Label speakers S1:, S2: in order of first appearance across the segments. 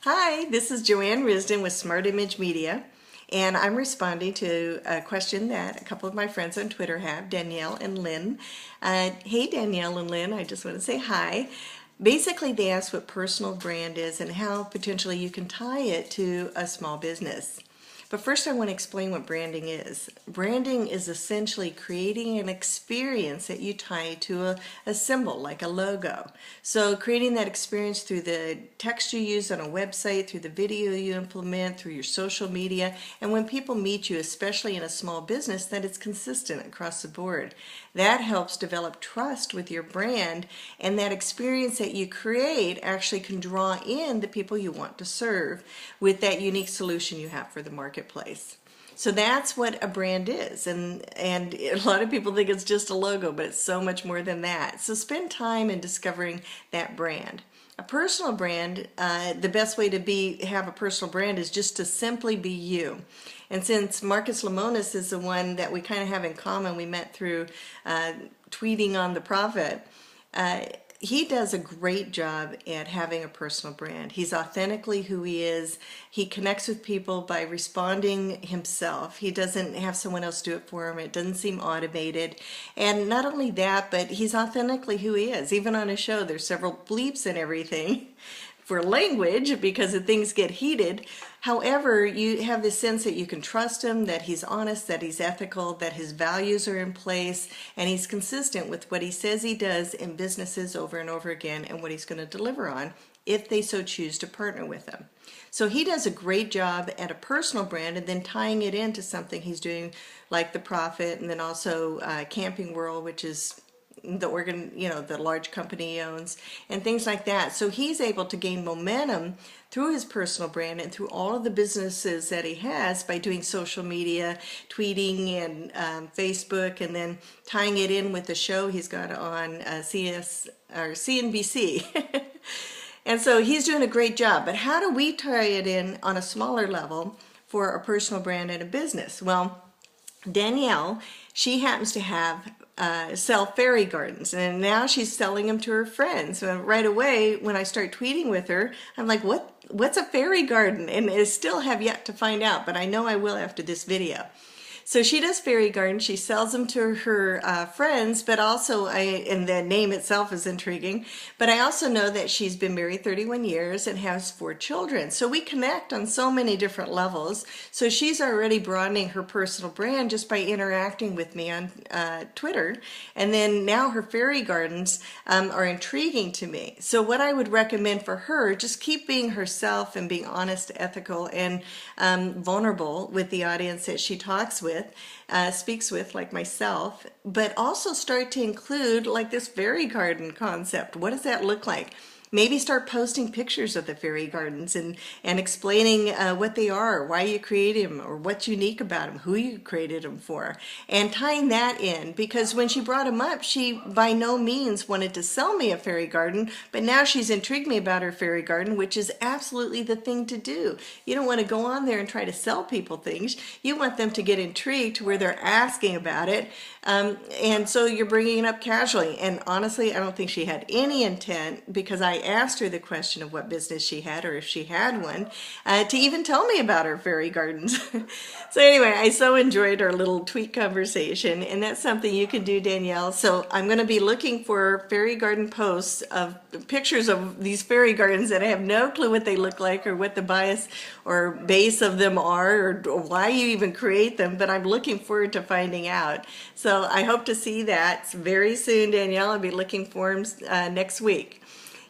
S1: Hi, this is Joanne Risden with Smart Image Media, and I'm responding to a question that a couple of my friends on Twitter have, Danielle and Lynn. Hey Danielle and Lynn, I just want to say hi. Basically, they asked what personal brand is and how potentially you can tie it to a small business. But first I want to explain what branding is. Branding is essentially creating an experience that you tie to a symbol, like a logo. So creating that experience through the text you use on a website, through the video you implement, through your social media, and when people meet you, especially in a small business, that it's consistent across the board. That helps develop trust with your brand, and that experience that you create actually can draw in the people you want to serve with that unique solution you have for the marketplace. So that's what a brand is, and a lot of people think it's just a logo, but it's so much more than that. So spend time in discovering that brand. A personal brand, the best way to have a personal brand is just to simply be you. And since Marcus Lemonis is the one that we kind of have in common, we met through tweeting on the Prophet, he does a great job at having a personal brand. He's authentically who he is. He connects with people by responding himself. He doesn't have someone else do it for him. It doesn't seem automated. And not only that, but he's authentically who he is. Even on his show, there's several bleeps and everything for language because if things get heated. However, you have this sense that you can trust him, that he's honest, that he's ethical, that his values are in place, and he's consistent with what he says he does in businesses over and over again and what he's going to deliver on if they so choose to partner with him. So he does a great job at a personal brand and then tying it into something he's doing like The Prophet, and then also Camping World, which is the large company he owns, and things like that. So he's able to gain momentum through his personal brand and through all of the businesses that he has by doing social media, tweeting and Facebook, and then tying it in with the show he's got on CNBC. And so he's doing a great job. But how do we tie it in on a smaller level for a personal brand and a business? Well, Danielle, she happens to have sell fairy gardens, and now she's selling them to her friends. So right away, when I start tweeting with her, I'm like, what's a fairy garden? And I still have yet to find out, but I know I will after this video. So she does fairy gardens. She sells them to her friends, but also, and the name itself is intriguing, but I also know that she's been married 31 years and has 4 children. So we connect on so many different levels. So she's already broadening her personal brand just by interacting with me on Twitter. And then now her fairy gardens are intriguing to me. So what I would recommend for her, just keep being herself and being honest, ethical, and vulnerable with the audience that she talks with. Speaks with, like myself, but also start to include like this fairy garden concept. What does that look like? Maybe start posting pictures of the fairy gardens and explaining what they are, why you created them, or what's unique about them, who you created them for, and tying that in, because when she brought them up, she by no means wanted to sell me a fairy garden, but now she's intrigued me about her fairy garden, which is absolutely the thing to do. You don't want to go on there and try to sell people things. You want them to get intrigued to where they're asking about it, and so you're bringing it up casually. And honestly, I don't think she had any intent, because I asked her the question of what business she had, or if she had one, to even tell me about her fairy gardens. So anyway, I so enjoyed our little tweet conversation, and that's something you can do, Danielle. So I'm going to be looking for fairy garden posts of pictures of these fairy gardens that I have no clue what they look like, or what the bias or base of them are, or why you even create them, but I'm looking forward to finding out. So I hope to see that very soon, Danielle. I'll be looking for them next week.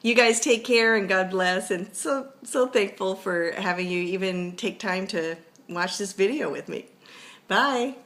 S1: You guys take care, and God bless, and so thankful for having you even take time to watch this video with me. Bye.